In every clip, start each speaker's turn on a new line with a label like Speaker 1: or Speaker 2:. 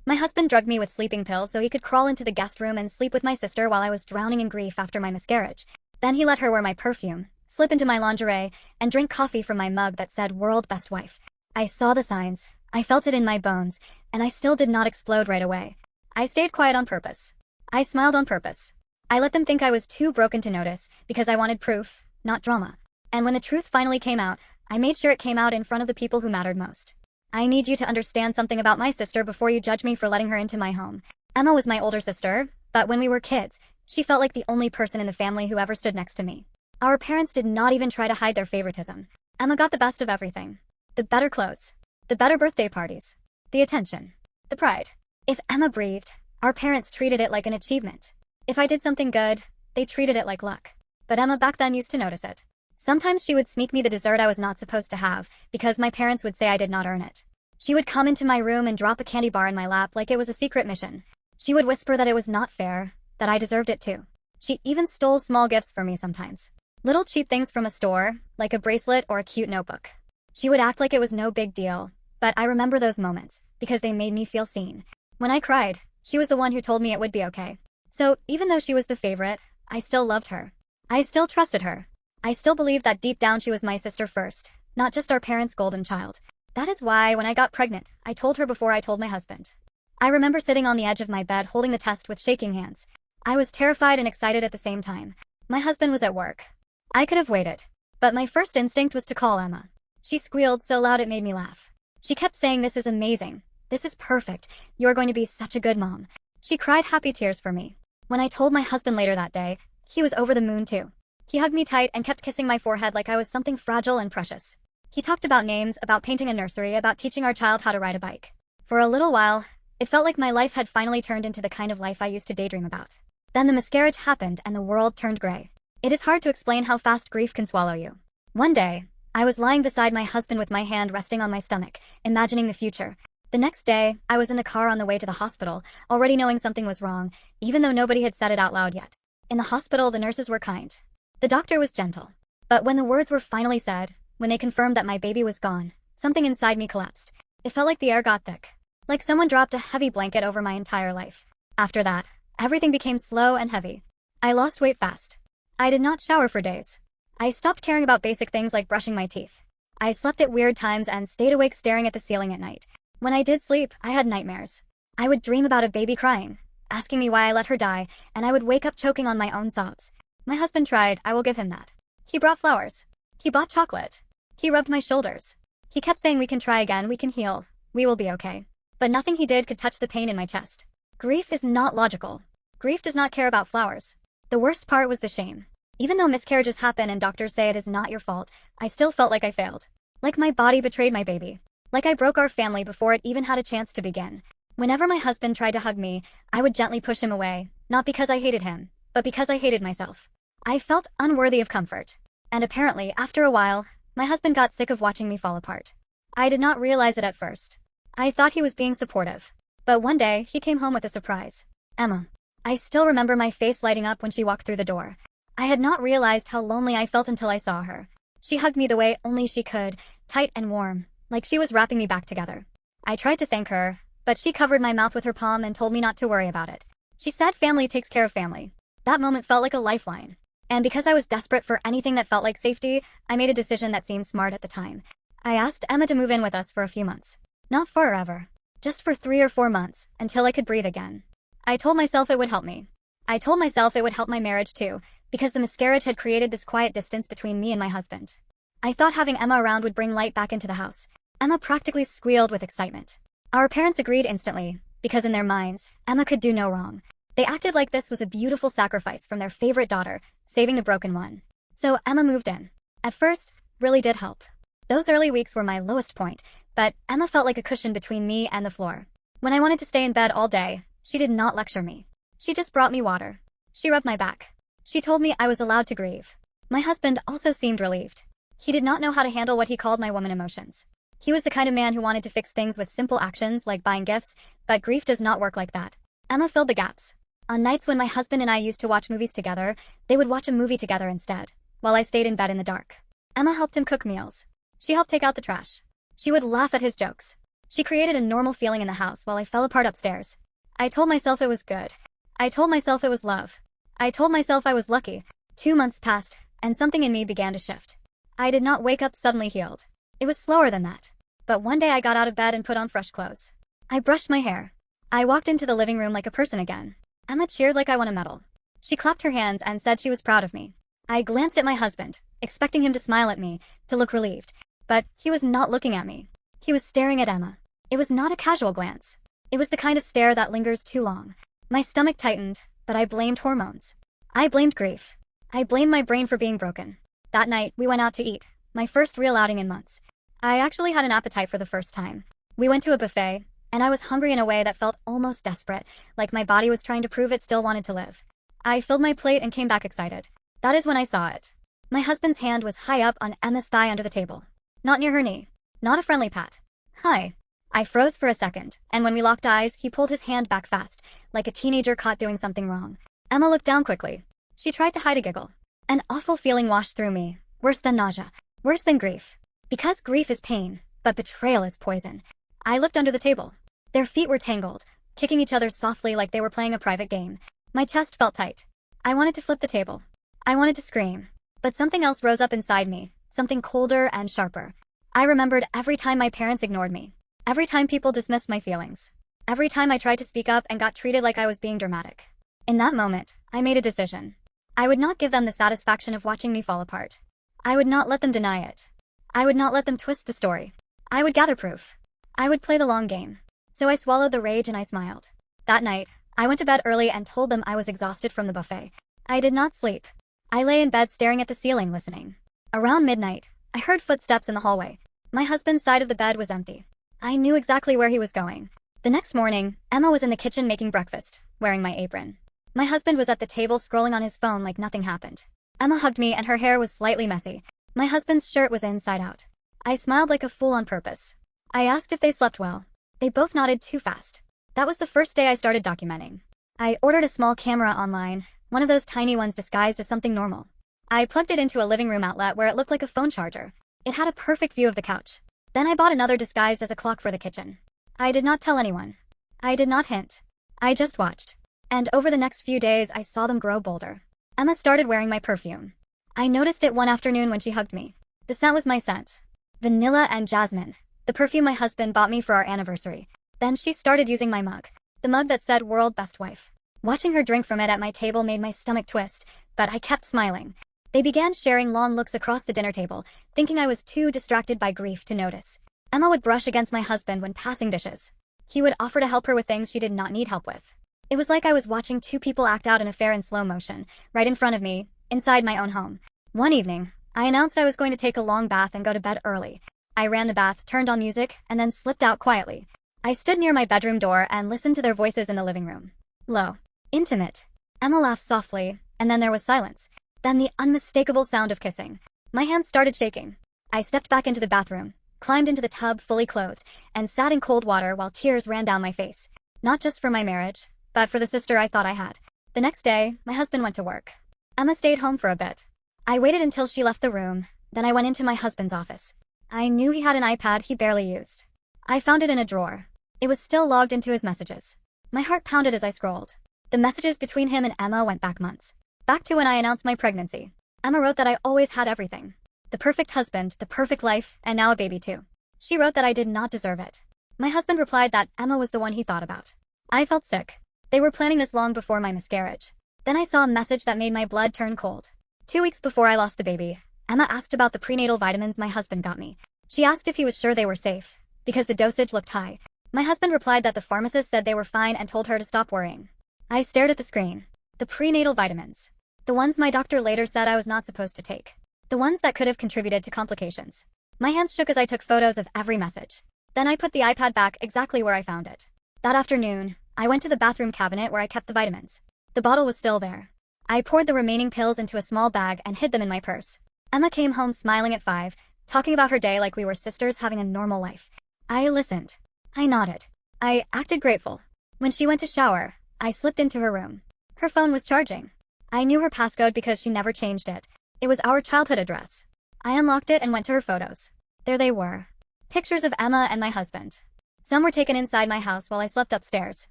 Speaker 1: My husband drugged me with sleeping pills so he could crawl into the guest room and sleep with my sister while I was drowning in grief after my miscarriage. Then he let her wear my perfume, slip into my lingerie, and drink coffee from my mug that said "World Best Wife." I saw the signs, I felt it in my bones, and I still did not explode right away. I stayed quiet on purpose. I smiled on purpose. I let them think I was too broken to notice, because I wanted proof, not drama. And when the truth finally came out, I made sure it came out in front of the people who mattered most. I need you to understand something about my sister before you judge me for letting her into my home. Emma was my older sister, but when we were kids, she felt like the only person in the family who ever stood next to me. Our parents did not even try to hide their favoritism. Emma got the best of everything. The better clothes, the better birthday parties, the attention, the pride. If Emma breathed, our parents treated it like an achievement. If I did something good, they treated it like luck. But Emma back then used to notice it. Sometimes she would sneak me the dessert I was not supposed to have, because my parents would say I did not earn it. She would come into my room and drop a candy bar in my lap like it was a secret mission. She would whisper that it was not fair, that I deserved it too. She even stole small gifts for me sometimes. Little cheap things from a store, like a bracelet or a cute notebook. She would act like it was no big deal, but I remember those moments, because they made me feel seen. When I cried, she was the one who told me it would be okay. So, even though she was the favorite, I still loved her. I still trusted her. I still believed that deep down she was my sister first, not just our parents' golden child. That is why, when I got pregnant, I told her before I told my husband. I remember sitting on the edge of my bed holding the test with shaking hands. I was terrified and excited at the same time. My husband was at work. I could have waited. But my first instinct was to call Emma. She squealed so loud it made me laugh. She kept saying, "This is amazing. This is perfect. You're going to be such a good mom." She cried happy tears for me. When I told my husband later that day, he was over the moon too. He hugged me tight and kept kissing my forehead like I was something fragile and precious. He talked about names, about painting a nursery, about teaching our child how to ride a bike. For a little while, it felt like my life had finally turned into the kind of life I used to daydream about. Then the miscarriage happened and the world turned gray. It is hard to explain how fast grief can swallow you. One day, I was lying beside my husband with my hand resting on my stomach, imagining the future. The next day, I was in the car on the way to the hospital, already knowing something was wrong, even though nobody had said it out loud yet. In the hospital, the nurses were kind. The doctor was gentle. But when the words were finally said, when they confirmed that my baby was gone, something inside me collapsed. It felt like the air got thick. Like someone dropped a heavy blanket over my entire life. After that, everything became slow and heavy. I lost weight fast. I did not shower for days. I stopped caring about basic things like brushing my teeth. I slept at weird times and stayed awake staring at the ceiling at night. When I did sleep, I had nightmares. I would dream about a baby crying, asking me why I let her die, and I would wake up choking on my own sobs. My husband tried, I will give him that. He brought flowers. He bought chocolate. He rubbed my shoulders. He kept saying we can try again, we can heal, we will be okay. But nothing he did could touch the pain in my chest. Grief is not logical. Grief does not care about flowers. The worst part was the shame. Even though miscarriages happen and doctors say it is not your fault, I still felt like I failed. Like my body betrayed my baby. Like I broke our family before it even had a chance to begin. Whenever my husband tried to hug me, I would gently push him away, not because I hated him, but because I hated myself. I felt unworthy of comfort. And apparently, after a while, my husband got sick of watching me fall apart. I did not realize it at first. I thought he was being supportive. But one day, he came home with a surprise. Emma. I still remember my face lighting up when she walked through the door. I had not realized how lonely I felt until I saw her. She hugged me the way only she could, tight and warm, like she was wrapping me back together. I tried to thank her, but she covered my mouth with her palm and told me not to worry about it. She said family takes care of family. That moment felt like a lifeline. And because I was desperate for anything that felt like safety, I made a decision that seemed smart at the time. I asked Emma to move in with us for a few months. Not forever. Just for 3 or 4 months, until I could breathe again. I told myself it would help me. I told myself it would help my marriage too, because the miscarriage had created this quiet distance between me and my husband. I thought having Emma around would bring light back into the house. Emma practically squealed with excitement. Our parents agreed instantly, because in their minds, Emma could do no wrong. They acted like this was a beautiful sacrifice from their favorite daughter, saving the broken one. So Emma moved in. At first, really did help. Those early weeks were my lowest point, but Emma felt like a cushion between me and the floor. When I wanted to stay in bed all day, she did not lecture me. She just brought me water. She rubbed my back. She told me I was allowed to grieve. My husband also seemed relieved. He did not know how to handle what he called my woman emotions. He was the kind of man who wanted to fix things with simple actions like buying gifts, but grief does not work like that. Emma filled the gaps. On nights when my husband and I used to watch movies together, they would watch a movie together instead, while I stayed in bed in the dark. Emma helped him cook meals. She helped take out the trash. She would laugh at his jokes. She created a normal feeling in the house while I fell apart upstairs. I told myself it was good. I told myself it was love. I told myself I was lucky. 2 months passed, and something in me began to shift. I did not wake up suddenly healed. It was slower than that. But one day I got out of bed and put on fresh clothes. I brushed my hair. I walked into the living room like a person again. Emma cheered like I won a medal. She clapped her hands and said she was proud of me. I glanced at my husband, expecting him to smile at me, to look relieved. But he was not looking at me. He was staring at Emma. It was not a casual glance. It was the kind of stare that lingers too long. My stomach tightened, but I blamed hormones. I blamed grief. I blamed my brain for being broken. That night, we went out to eat, my first real outing in months. I actually had an appetite for the first time. We went to a buffet, and I was hungry in a way that felt almost desperate, like my body was trying to prove it still wanted to live. I filled my plate and came back excited. That is when I saw it. My husband's hand was high up on Emma's thigh under the table. Not near her knee. Not a friendly pat. Hi. I froze for a second, and when we locked eyes, he pulled his hand back fast, like a teenager caught doing something wrong. Emma looked down quickly. She tried to hide a giggle. An awful feeling washed through me, worse than nausea, worse than grief. Because grief is pain, but betrayal is poison. I looked under the table. Their feet were tangled, kicking each other softly like they were playing a private game. My chest felt tight. I wanted to flip the table. I wanted to scream. But something else rose up inside me, something colder and sharper. I remembered every time my parents ignored me. Every time people dismissed my feelings. Every time I tried to speak up and got treated like I was being dramatic. In that moment, I made a decision. I would not give them the satisfaction of watching me fall apart. I would not let them deny it. I would not let them twist the story. I would gather proof. I would play the long game. So I swallowed the rage and I smiled. That night, I went to bed early and told them I was exhausted from the buffet. I did not sleep. I lay in bed staring at the ceiling listening. Around midnight, I heard footsteps in the hallway. My husband's side of the bed was empty. I knew exactly where he was going. The next morning, Emma was in the kitchen making breakfast, wearing my apron. My husband was at the table scrolling on his phone like nothing happened. Emma hugged me and her hair was slightly messy. My husband's shirt was inside out. I smiled like a fool on purpose. I asked if they slept well. They both nodded too fast. That was the first day I started documenting. I ordered a small camera online, one of those tiny ones disguised as something normal. I plugged it into a living room outlet where it looked like a phone charger. It had a perfect view of the couch. Then I bought another disguised as a clock for the kitchen. I did not tell anyone. I did not hint. I just watched. And over the next few days, I saw them grow bolder. Emma started wearing my perfume. I noticed it one afternoon when she hugged me. The scent was my scent. Vanilla and jasmine. The perfume my husband bought me for our anniversary. Then she started using my mug. The mug that said World Best Wife. Watching her drink from it at my table made my stomach twist, but I kept smiling. They began sharing long looks across the dinner table, thinking I was too distracted by grief to notice. Emma would brush against my husband when passing dishes. He would offer to help her with things she did not need help with. It was like I was watching two people act out an affair in slow motion, right in front of me, inside my own home. One evening, I announced I was going to take a long bath and go to bed early. I ran the bath, turned on music, and then slipped out quietly. I stood near my bedroom door and listened to their voices in the living room. Low. Intimate. Emma laughed softly, and then there was silence. Then the unmistakable sound of kissing. My hands started shaking. I stepped back into the bathroom, climbed into the tub fully clothed, and sat in cold water while tears ran down my face. Not just for my marriage, but for the sister I thought I had. The next day, my husband went to work. Emma stayed home for a bit. I waited until she left the room, then I went into my husband's office. I knew he had an iPad he barely used. I found it in a drawer. It was still logged into his messages. My heart pounded as I scrolled. The messages between him and Emma went back months. Back to when I announced my pregnancy. Emma wrote that I always had everything. The perfect husband, the perfect life, and now a baby too. She wrote that I did not deserve it. My husband replied that Emma was the one he thought about. I felt sick. They were planning this long before my miscarriage. Then I saw a message that made my blood turn cold. 2 weeks before I lost the baby, Emma asked about the prenatal vitamins my husband got me. She asked if he was sure they were safe, because the dosage looked high. My husband replied that the pharmacist said they were fine and told her to stop worrying. I stared at the screen. The prenatal vitamins. The ones my doctor later said I was not supposed to take. The ones that could have contributed to complications. My hands shook as I took photos of every message. Then I put the iPad back exactly where I found it. That afternoon, I went to the bathroom cabinet where I kept the vitamins. The bottle was still there. I poured the remaining pills into a small bag and hid them in my purse. Emma came home smiling at 5, talking about her day like we were sisters having a normal life. I listened. I nodded. I acted grateful. When she went to shower, I slipped into her room. Her phone was charging. I knew her passcode because she never changed it. It was our childhood address. I unlocked it and went to her photos. There they were. Pictures of Emma and my husband. Some were taken inside my house while I slept upstairs.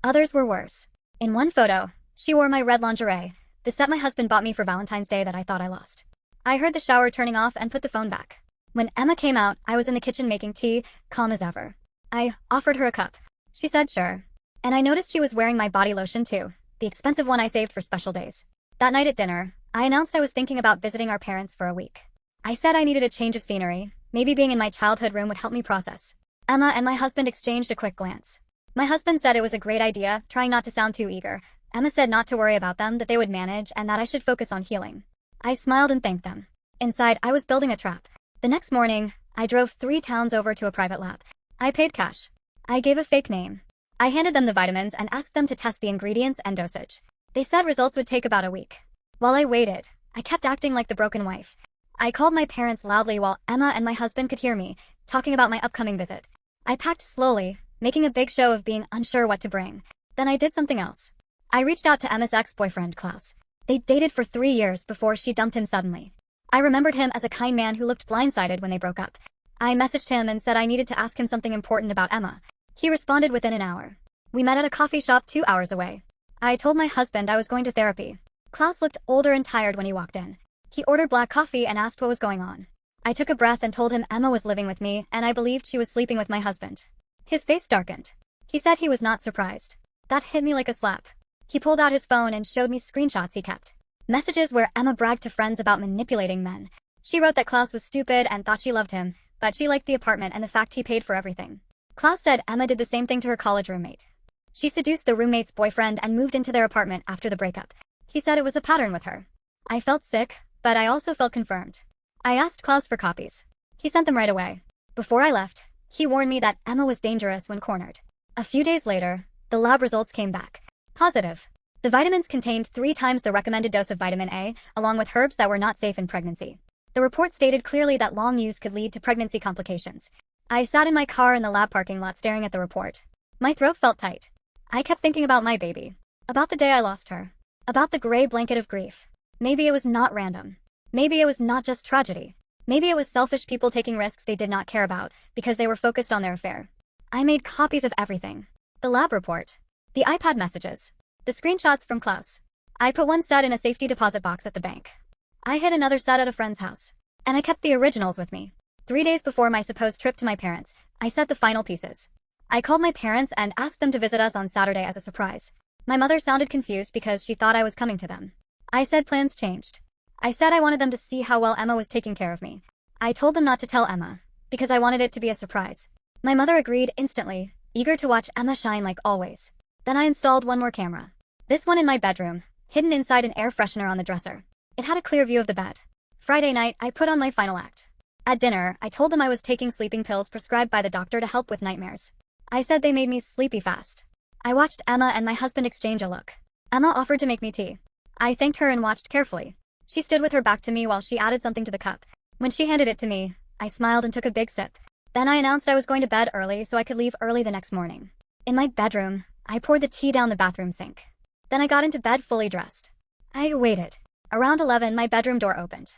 Speaker 1: Others were worse. In one photo, she wore my red lingerie, the set my husband bought me for Valentine's Day that I thought I lost. I heard the shower turning off and put the phone back. When Emma came out, I was in the kitchen making tea, calm as ever. I offered her a cup. She said sure. And I noticed she was wearing my body lotion too, the expensive one I saved for special days. That night at dinner, I announced I was thinking about visiting our parents for a week. I said I needed a change of scenery, maybe being in my childhood room would help me process. Emma and my husband exchanged a quick glance. My husband said it was a great idea, trying not to sound too eager. Emma said not to worry about them, that they would manage, and that I should focus on healing. I smiled and thanked them. Inside, I was building a trap. The next morning, I drove 3 towns over to a private lab. I paid cash. I gave a fake name. I handed them the vitamins and asked them to test the ingredients and dosage. They said results would take about a week. While I waited, I kept acting like the broken wife. I called my parents loudly while Emma and my husband could hear me, talking about my upcoming visit. I packed slowly, making a big show of being unsure what to bring. Then I did something else. I reached out to Emma's ex-boyfriend, Klaus. They dated for 3 years before she dumped him suddenly. I remembered him as a kind man who looked blindsided when they broke up. I messaged him and said I needed to ask him something important about Emma. He responded within an hour. We met at a coffee shop 2 hours away. I told my husband I was going to therapy. Klaus looked older and tired when he walked in. He ordered black coffee and asked what was going on. I took a breath and told him Emma was living with me and I believed she was sleeping with my husband. His face darkened. He said he was not surprised. That hit me like a slap. He pulled out his phone and showed me screenshots he kept. Messages where Emma bragged to friends about manipulating men. She wrote that Klaus was stupid and thought she loved him, but she liked the apartment and the fact he paid for everything. Klaus said Emma did the same thing to her college roommate. She seduced the roommate's boyfriend and moved into their apartment after the breakup. He said it was a pattern with her. I felt sick, but I also felt confirmed. I asked Klaus for copies. He sent them right away. Before I left, he warned me that Emma was dangerous when cornered. A few days later, the lab results came back. Positive. The vitamins contained 3 times the recommended dose of vitamin A, along with herbs that were not safe in pregnancy. The report stated clearly that long use could lead to pregnancy complications. I sat in my car in the lab parking lot staring at the report. My throat felt tight. I kept thinking about my baby. About the day I lost her. About the gray blanket of grief. Maybe it was not random. Maybe it was not just tragedy. Maybe it was selfish people taking risks they did not care about because they were focused on their affair. I made copies of everything. The lab report. The iPad messages. The screenshots from Klaus. I put one set in a safety deposit box at the bank. I hid another set at a friend's house. And I kept the originals with me. 3 days before my supposed trip to my parents, I set the final pieces. I called my parents and asked them to visit us on Saturday as a surprise. My mother sounded confused because she thought I was coming to them. I said plans changed. I said I wanted them to see how well Emma was taking care of me. I told them not to tell Emma, because I wanted it to be a surprise. My mother agreed instantly, eager to watch Emma shine like always. Then I installed one more camera. This one in my bedroom, hidden inside an air freshener on the dresser. It had a clear view of the bed. Friday night, I put on my final act. At dinner, I told them I was taking sleeping pills prescribed by the doctor to help with nightmares. I said they made me sleepy fast. I watched Emma and my husband exchange a look. Emma offered to make me tea. I thanked her and watched carefully. She stood with her back to me while she added something to the cup. When she handed it to me, I smiled and took a big sip. Then I announced I was going to bed early so I could leave early the next morning. In my bedroom, I poured the tea down the bathroom sink. Then I got into bed fully dressed. I waited. Around 11, my bedroom door opened.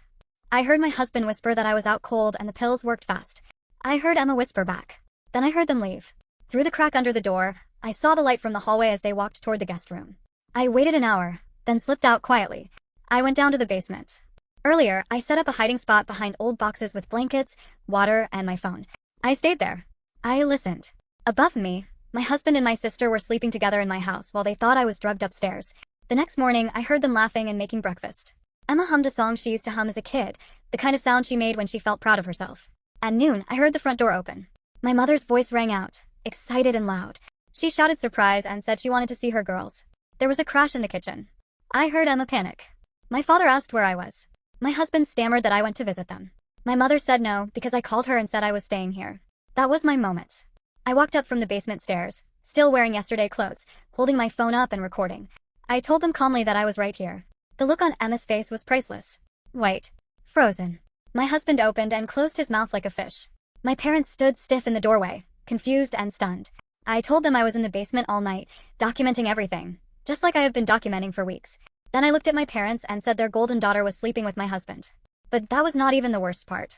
Speaker 1: I heard my husband whisper that I was out cold and the pills worked fast. I heard Emma whisper back. Then I heard them leave. Through the crack under the door, I saw the light from the hallway as they walked toward the guest room. I waited an hour, then slipped out quietly. I went down to the basement. Earlier, I set up a hiding spot behind old boxes with blankets, water, and my phone. I stayed there. I listened. Above me, my husband and my sister were sleeping together in my house while they thought I was drugged upstairs. The next morning, I heard them laughing and making breakfast. Emma hummed a song she used to hum as a kid, the kind of sound she made when she felt proud of herself. At noon, I heard the front door open. My mother's voice rang out, excited and loud. She shouted surprise and said she wanted to see her girls. There was a crash in the kitchen. I heard Emma panic. My father asked where I was. My husband stammered that I went to visit them. My mother said no because I called her and said I was staying here. That was my moment. I walked up from the basement stairs, still wearing yesterday clothes, holding my phone up and recording. I told them calmly that I was right here. The look on Emma's face was priceless. White. Frozen. My husband opened and closed his mouth like a fish. My parents stood stiff in the doorway, confused and stunned. I told them I was in the basement all night, documenting everything, just like I have been documenting for weeks. Then I looked at my parents and said their golden daughter was sleeping with my husband. But that was not even the worst part.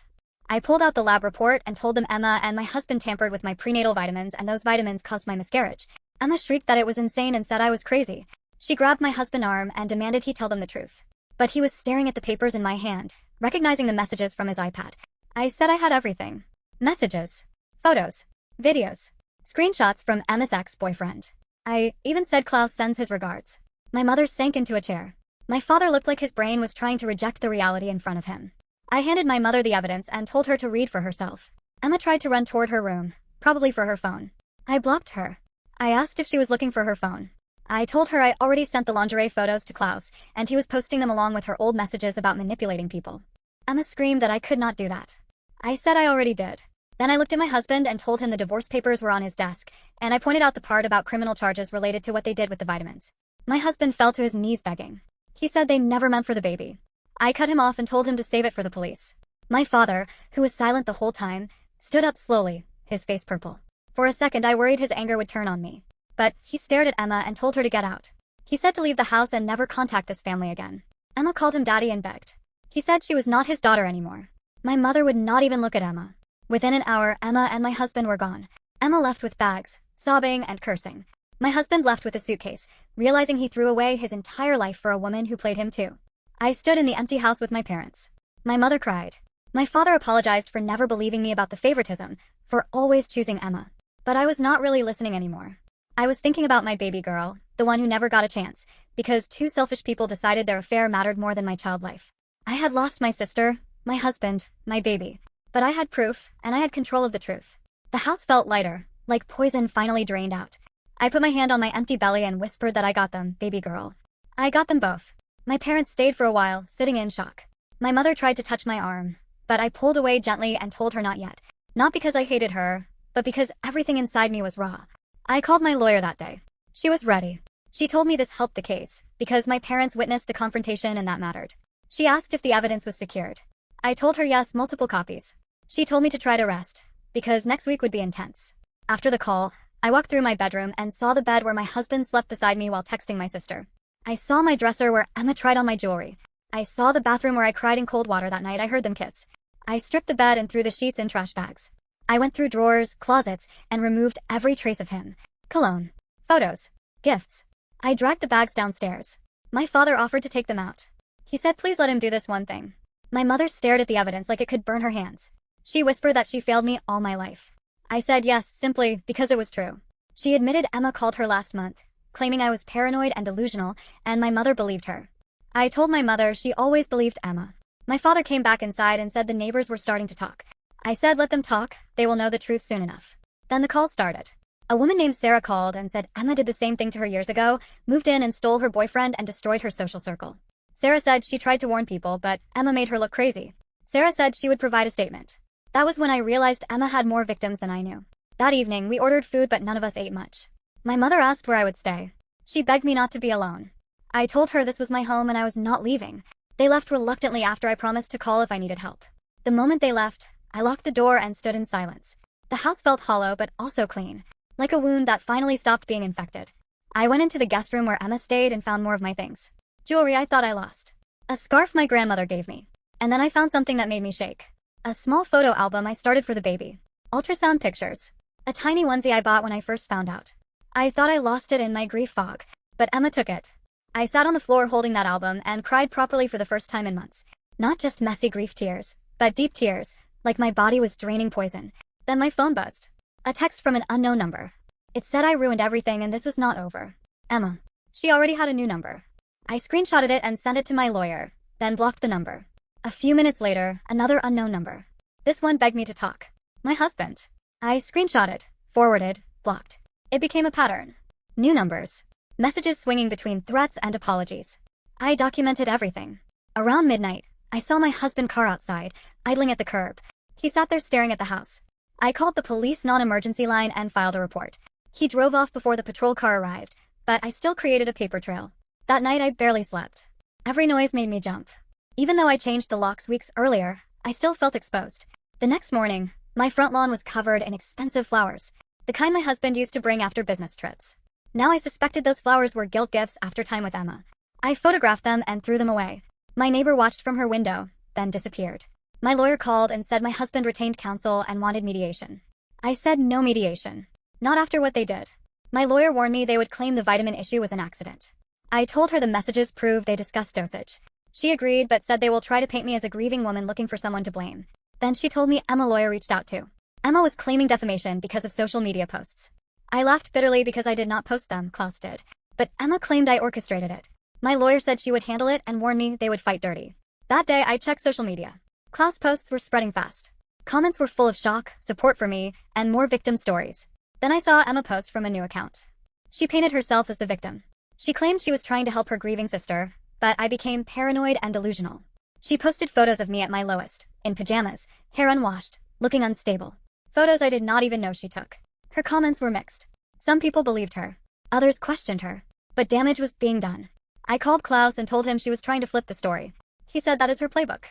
Speaker 1: I pulled out the lab report and told them Emma and my husband tampered with my prenatal vitamins and those vitamins caused my miscarriage. Emma shrieked that it was insane and said I was crazy. She grabbed my husband's arm and demanded he tell them the truth. But he was staring at the papers in my hand, recognizing the messages from his iPad. I said I had everything. Messages, photos, videos, screenshots from Emma's ex-boyfriend. I even said Klaus sends his regards. My mother sank into a chair. My father looked like his brain was trying to reject the reality in front of him. I handed my mother the evidence and told her to read for herself. Emma tried to run toward her room, probably for her phone. I blocked her. I asked if she was looking for her phone. I told her I already sent the lingerie photos to Klaus, and he was posting them along with her old messages about manipulating people. Emma screamed that I could not do that. I said I already did. Then I looked at my husband and told him the divorce papers were on his desk, and I pointed out the part about criminal charges related to what they did with the vitamins. My husband fell to his knees begging. He said they never meant for the baby. I cut him off and told him to save it for the police. My father, who was silent the whole time, stood up slowly, his face purple. For a second I worried his anger would turn on me. But he stared at Emma and told her to get out. He said to leave the house and never contact this family again. Emma called him daddy and begged. He said she was not his daughter anymore. My mother would not even look at Emma. Within an hour, Emma and my husband were gone. Emma left with bags, sobbing and cursing. My husband left with a suitcase, realizing he threw away his entire life for a woman who played him too. I stood in the empty house with my parents. My mother cried. My father apologized for never believing me about the favoritism, for always choosing Emma. But I was not really listening anymore. I was thinking about my baby girl, the one who never got a chance, because two selfish people decided their affair mattered more than my child life. I had lost my sister, my husband, my baby. But I had proof, and I had control of the truth. The house felt lighter, like poison finally drained out. I put my hand on my empty belly and whispered that I got them, baby girl. I got them both. My parents stayed for a while, sitting in shock. My mother tried to touch my arm, but I pulled away gently and told her not yet. Not because I hated her, but because everything inside me was raw. I called my lawyer that day. She was ready. She told me this helped the case, because my parents witnessed the confrontation and that mattered. She asked if the evidence was secured. I told her yes, multiple copies. She told me to try to rest, because next week would be intense. After the call, I walked through my bedroom and saw the bed where my husband slept beside me while texting my sister. I saw my dresser where Emma tried on my jewelry. I saw the bathroom where I cried in cold water that night I heard them kiss. I stripped the bed and threw the sheets in trash bags. I went through drawers, closets, and removed every trace of him. Cologne, photos, gifts. I dragged the bags downstairs. My father offered to take them out. He said please let him do this one thing. My mother stared at the evidence like it could burn her hands. She whispered that she failed me all my life. I said yes, simply because it was true. She admitted Emma called her last month, claiming I was paranoid and delusional, and my mother believed her. I told my mother she always believed Emma. My father came back inside and said the neighbors were starting to talk. I said let them talk, they will know the truth soon enough. Then the call started. A woman named Sarah called and said Emma did the same thing to her years ago, moved in and stole her boyfriend and destroyed her social circle. Sarah said she tried to warn people, but Emma made her look crazy. Sarah said she would provide a statement. That was when I realized Emma had more victims than I knew. That evening, we ordered food but none of us ate much. My mother asked where I would stay. She begged me not to be alone. I told her this was my home and I was not leaving. They left reluctantly after I promised to call if I needed help. The moment they left, I locked the door and stood in silence. The house felt hollow but also clean, like a wound that finally stopped being infected. I went into the guest room where Emma stayed and found more of my things. Jewelry I thought I lost. A scarf my grandmother gave me. And then I found something that made me shake. A small photo album I started for the baby. Ultrasound pictures. A tiny onesie I bought when I first found out. I thought I lost it in my grief fog, but Emma took it. I sat on the floor holding that album and cried properly for the first time in months. Not just messy grief tears, but deep tears, like my body was draining poison. Then my phone buzzed. A text from an unknown number. It said I ruined everything and this was not over. Emma. She already had a new number. I screenshotted it and sent it to my lawyer, then blocked the number. A few minutes later, another unknown number. This one begged me to talk. My husband. I screenshotted, forwarded, blocked. It became a pattern. New numbers. Messages swinging between threats and apologies. I documented everything. Around midnight, I saw my husband's car outside, idling at the curb. He sat there staring at the house. I called the police non-emergency line and filed a report. He drove off before the patrol car arrived, but I still created a paper trail. That night I barely slept. Every noise made me jump. Even though I changed the locks weeks earlier, I still felt exposed. The next morning, my front lawn was covered in expensive flowers, the kind my husband used to bring after business trips. Now I suspected those flowers were guilt gifts after time with Emma. I photographed them and threw them away. My neighbor watched from her window, then disappeared. My lawyer called and said my husband retained counsel and wanted mediation. I said no mediation. Not after what they did. My lawyer warned me they would claim the vitamin issue was an accident. I told her the messages proved they discussed dosage. She agreed but said they will try to paint me as a grieving woman looking for someone to blame. Then she told me Emma's lawyer reached out too. Emma was claiming defamation because of social media posts. I laughed bitterly because I did not post them, Klaus did. But Emma claimed I orchestrated it. My lawyer said she would handle it and warned me they would fight dirty. That day I checked social media. Klaus posts were spreading fast. Comments were full of shock, support for me, and more victim stories. Then I saw Emma post from a new account. She painted herself as the victim. She claimed she was trying to help her grieving sister, but I became paranoid and delusional. She posted photos of me at my lowest, in pajamas, hair unwashed, looking unstable. Photos I did not even know she took. Her comments were mixed. Some people believed her. Others questioned her. But damage was being done. I called Klaus and told him she was trying to flip the story. He said that is her playbook.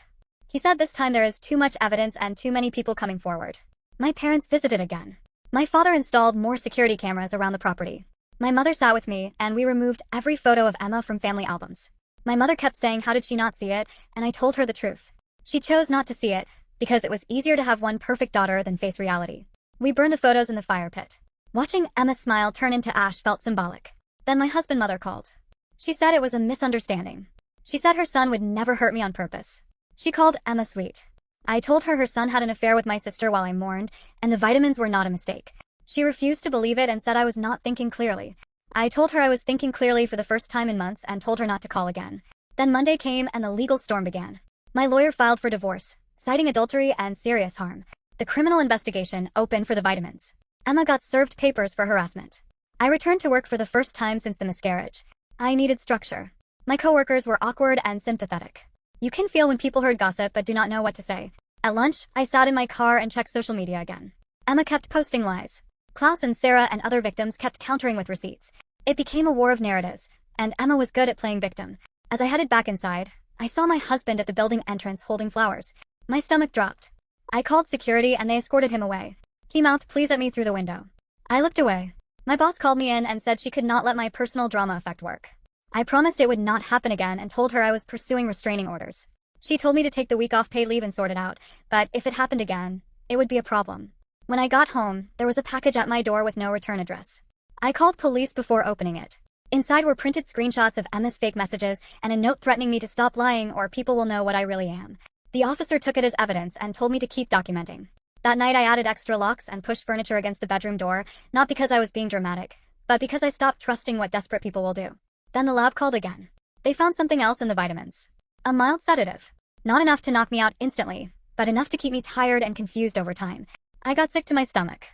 Speaker 1: He said this time there is too much evidence and too many people coming forward. My parents visited again. My father installed more security cameras around the property. My mother sat with me, and we removed every photo of Emma from family albums. My mother kept saying how did she not see it, and I told her the truth. She chose not to see it, because it was easier to have one perfect daughter than face reality. We burned the photos in the fire pit. Watching Emma's smile turn into ash felt symbolic. Then my husband's mother called. She said it was a misunderstanding. She said her son would never hurt me on purpose. She called Emma sweet. I told her son had an affair with my sister while I mourned, and the vitamins were not a mistake. She refused to believe it and said I was not thinking clearly. I told her I was thinking clearly for the first time in months and told her not to call again. Then Monday came and the legal storm began. My lawyer filed for divorce, citing adultery and serious harm. The criminal investigation opened for the vitamins. Emma got served papers for harassment. I returned to work for the first time since the miscarriage. I needed structure. My coworkers were awkward and sympathetic. You can feel when people heard gossip but do not know what to say. At lunch, I sat in my car and checked social media again. Emma kept posting lies. Klaus and Sarah and other victims kept countering with receipts. It became a war of narratives, and Emma was good at playing victim. As I headed back inside, I saw my husband at the building entrance holding flowers. My stomach dropped. I called security and they escorted him away. He mouthed please at me through the window. I looked away. My boss called me in and said she could not let my personal drama affect work. I promised it would not happen again and told her I was pursuing restraining orders. She told me to take the week off paid leave and sort it out, but if it happened again, it would be a problem. When I got home, there was a package at my door with no return address. I called police before opening it. Inside were printed screenshots of Emma's fake messages and a note threatening me to stop lying or people will know what I really am. The officer took it as evidence and told me to keep documenting. That night I added extra locks and pushed furniture against the bedroom door, not because I was being dramatic, but because I stopped trusting what desperate people will do. Then the lab called again. They found something else in the vitamins. A mild sedative. Not enough to knock me out instantly, but enough to keep me tired and confused over time. I got sick to my stomach.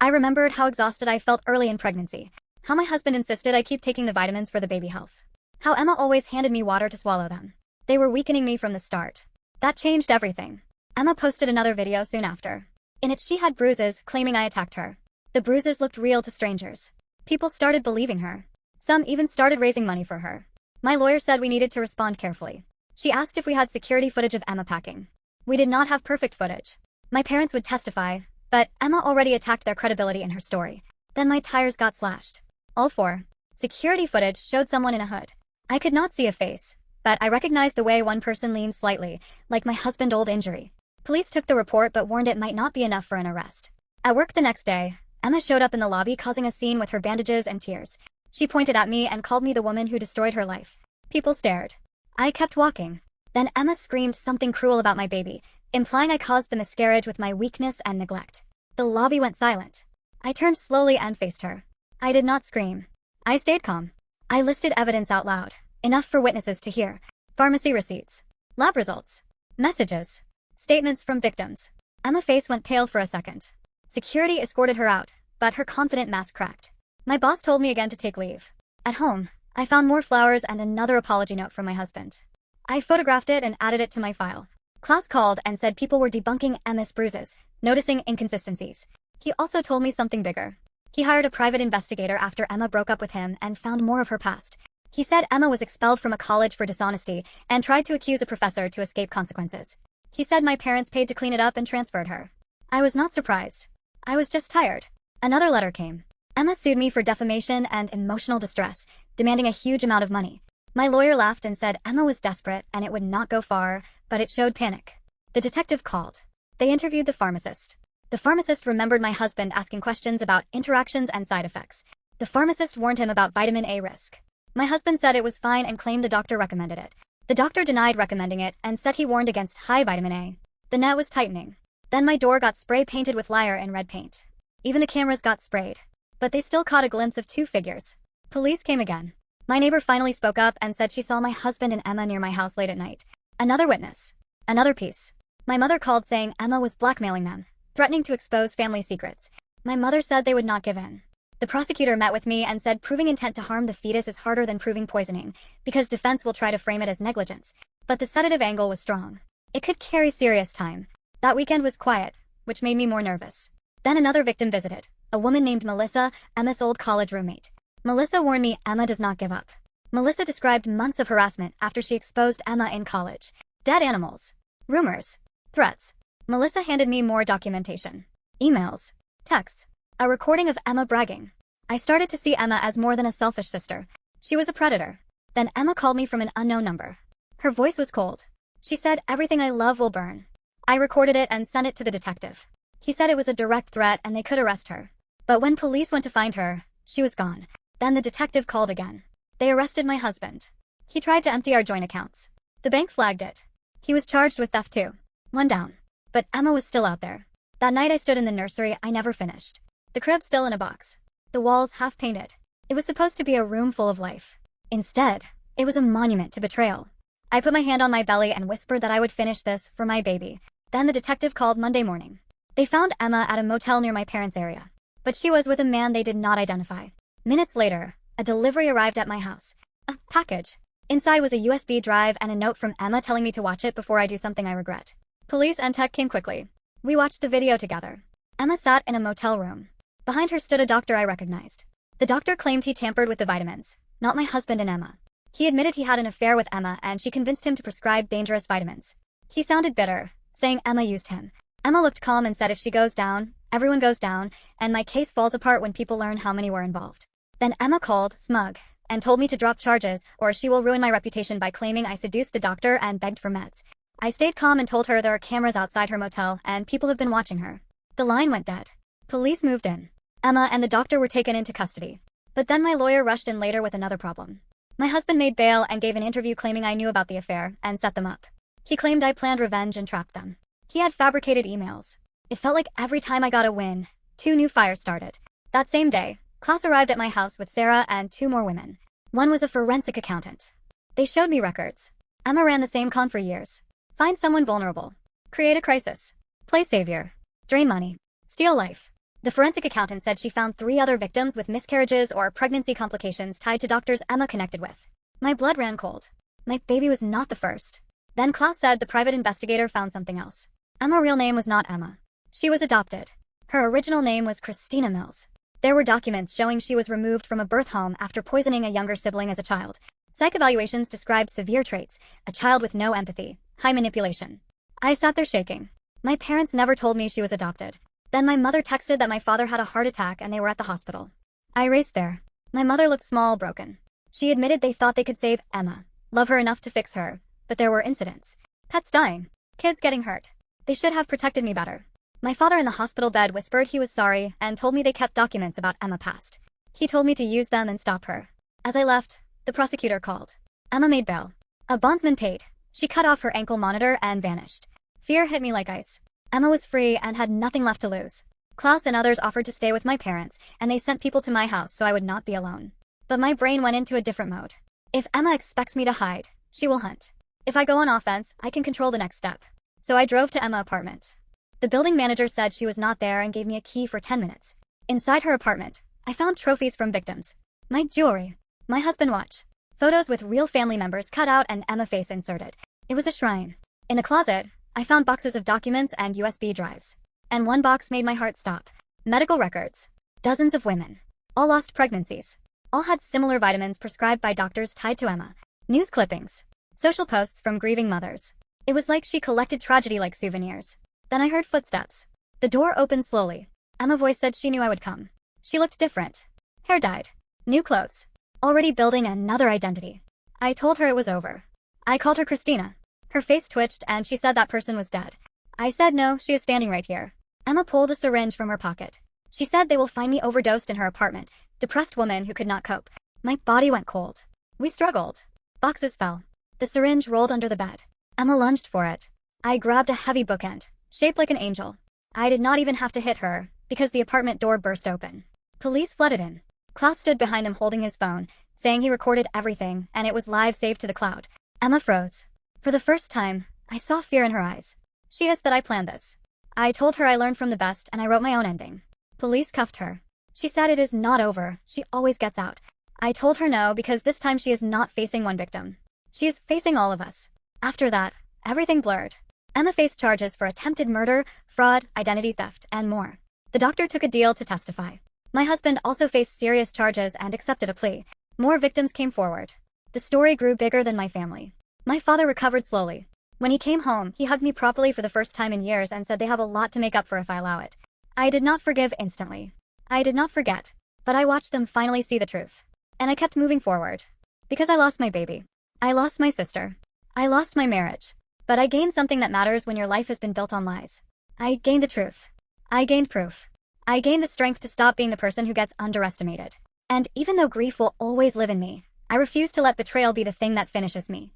Speaker 1: I remembered how exhausted I felt early in pregnancy. How my husband insisted I keep taking the vitamins for the baby health. How Emma always handed me water to swallow them. They were weakening me from the start. That changed everything. Emma posted another video soon after. In it she had bruises, claiming I attacked her. The bruises looked real to strangers. People started believing her. Some even started raising money for her. My lawyer said we needed to respond carefully. She asked if we had security footage of Emma packing. We did not have perfect footage. My parents would testify, but Emma already attacked their credibility in her story. Then my tires got slashed. All four. Security footage showed someone in a hood. I could not see a face, but I recognized the way one person leaned slightly, like my husband's old injury. Police took the report but warned it might not be enough for an arrest. At work the next day, Emma showed up in the lobby causing a scene with her bandages and tears. She pointed at me and called me the woman who destroyed her life. People stared. I kept walking. Then Emma screamed something cruel about my baby, implying I caused the miscarriage with my weakness and neglect. The lobby went silent. I turned slowly and faced her. I did not scream. I stayed calm. I listed evidence out loud, enough for witnesses to hear. Pharmacy receipts, lab results, messages, statements from victims. Emma's face went pale for a second. Security escorted her out, but her confident mask cracked. My boss told me again to take leave. At home, I found more flowers and another apology note from my husband. I photographed it and added it to my file. Klaus called and said people were debunking Emma's bruises, noticing inconsistencies. He also told me something bigger. He hired a private investigator after Emma broke up with him and found more of her past. He said Emma was expelled from a college for dishonesty and tried to accuse a professor to escape consequences. He said my parents paid to clean it up and transferred her. I was not surprised. I was just tired. Another letter came. Emma sued me for defamation and emotional distress, demanding a huge amount of money. My lawyer laughed and said Emma was desperate and it would not go far, but it showed panic. The detective called. They interviewed the pharmacist. The pharmacist remembered my husband asking questions about interactions and side effects. The pharmacist warned him about vitamin A risk. My husband said it was fine and claimed the doctor recommended it. The doctor denied recommending it and said he warned against high vitamin A. The net was tightening. Then my door got spray painted with liar in red paint. Even the cameras got sprayed. But they still caught a glimpse of two figures. Police came again. My neighbor finally spoke up and said she saw my husband and Emma near my house late at night. Another witness. Another piece. My mother called saying Emma was blackmailing them, threatening to expose family secrets. My mother said they would not give in. The prosecutor met with me and said proving intent to harm the fetus is harder than proving poisoning, because defense will try to frame it as negligence. But the sedative angle was strong. It could carry serious time. That weekend was quiet, which made me more nervous. Then another victim visited, a woman named Melissa, Emma's old college roommate. Melissa warned me Emma does not give up. Melissa described months of harassment after she exposed Emma in college. Dead animals. Rumors. Threats. Melissa handed me more documentation. Emails. Texts. A recording of Emma bragging. I started to see Emma as more than a selfish sister. She was a predator. Then Emma called me from an unknown number. Her voice was cold. She said, "Everything I love will burn." I recorded it and sent it to the detective. He said it was a direct threat and they could arrest her. But when police went to find her, she was gone. Then the detective called again. They arrested my husband. He tried to empty our joint accounts. The bank flagged it. He was charged with theft too. One down. But Emma was still out there. That night I stood in the nursery I never finished. The crib still in a box. The walls half painted. It was supposed to be a room full of life. Instead, it was a monument to betrayal. I put my hand on my belly and whispered that I would finish this for my baby. Then the detective called Monday morning. They found Emma at a motel near my parents' area. But she was with a man they did not identify. Minutes later, a delivery arrived at my house. A package. Inside was a USB drive and a note from Emma telling me to watch it before I do something I regret. Police and tech came quickly. We watched the video together. Emma sat in a motel room. Behind her stood a doctor I recognized. The doctor claimed he tampered with the vitamins, not my husband and Emma. He admitted he had an affair with Emma and she convinced him to prescribe dangerous vitamins. He sounded bitter, saying Emma used him. Emma looked calm and said if she goes down, everyone goes down, and my case falls apart when people learn how many were involved. Then Emma called, smug, and told me to drop charges or she will ruin my reputation by claiming I seduced the doctor and begged for meds. I stayed calm and told her there are cameras outside her motel and people have been watching her. The line went dead. Police moved in. Emma and the doctor were taken into custody. But then my lawyer rushed in later with another problem. My husband made bail and gave an interview claiming I knew about the affair and set them up. He claimed I planned revenge and trapped them. He had fabricated emails. It felt like every time I got a win, 2 new fires started. That same day, class arrived at my house with Sarah and 2 more women. One was a forensic accountant. They showed me records. Emma ran the same con for years. Find someone vulnerable. Create a crisis. Play savior. Drain money. Steal life. The forensic accountant said she found 3 other victims with miscarriages or pregnancy complications tied to doctors Emma connected with. My blood ran cold. My baby was not the first. Then class said the private investigator found something else. Emma's real name was not Emma. She was adopted. Her original name was Christina Mills. There were documents showing she was removed from a birth home after poisoning a younger sibling as a child. Psych evaluations described severe traits, a child with no empathy, high manipulation. I sat there shaking. My parents never told me she was adopted. Then my mother texted that my father had a heart attack and they were at the hospital. I raced there. My mother looked small, broken. She admitted they thought they could save Emma, love her enough to fix her, but there were incidents. Pets dying, kids getting hurt. They should have protected me better. My father in the hospital bed whispered he was sorry and told me they kept documents about Emma past. He told me to use them and stop her. As I left, the prosecutor called. Emma made bail. A bondsman paid. She cut off her ankle monitor and vanished. Fear hit me like ice. Emma was free and had nothing left to lose. Klaus and others offered to stay with my parents, and they sent people to my house so I would not be alone. But my brain went into a different mode. If Emma expects me to hide, she will hunt. If I go on offense, I can control the next step. So I drove to Emma's apartment. The building manager said she was not there and gave me a key for 10 minutes. Inside her apartment, I found trophies from victims. My jewelry. My husband watch. Photos with real family members cut out and Emma face inserted. It was a shrine. In the closet, I found boxes of documents and USB drives. And one box made my heart stop. Medical records. Dozens of women. All lost pregnancies. All had similar vitamins prescribed by doctors tied to Emma. News clippings. Social posts from grieving mothers. It was like she collected tragedy like souvenirs. Then I heard footsteps. The door opened slowly. Emma's voice said she knew I would come. She looked different. Hair dyed. New clothes. Already building another identity. I told her it was over. I called her Christina. Her face twitched and she said that person was dead. I said no, she is standing right here. Emma pulled a syringe from her pocket. She said they will find me overdosed in her apartment, depressed woman who could not cope. My body went cold. We struggled. Boxes fell. The syringe rolled under the bed. Emma lunged for it. I grabbed a heavy bookend, shaped like an angel. I did not even have to hit her, because the apartment door burst open. Police flooded in. Klaus stood behind them holding his phone, saying he recorded everything and it was live saved to the cloud. Emma froze. For the first time, I saw fear in her eyes. She hissed that I planned this. I told her I learned from the best and I wrote my own ending. Police cuffed her. She said it is not over, she always gets out. I told her no because this time she is not facing one victim. She is facing all of us. After that, everything blurred. Emma faced charges for attempted murder, fraud, identity theft, and more. The doctor took a deal to testify. My husband also faced serious charges and accepted a plea. More victims came forward. The story grew bigger than my family. My father recovered slowly. When he came home, he hugged me properly for the first time in years and said they have a lot to make up for if I allow it. I did not forgive instantly. I did not forget. But I watched them finally see the truth. And I kept moving forward. Because I lost my baby. I lost my sister. I lost my marriage. But I gained something that matters when your life has been built on lies. I gained the truth. I gained proof. I gained the strength to stop being the person who gets underestimated. And even though grief will always live in me, I refuse to let betrayal be the thing that finishes me.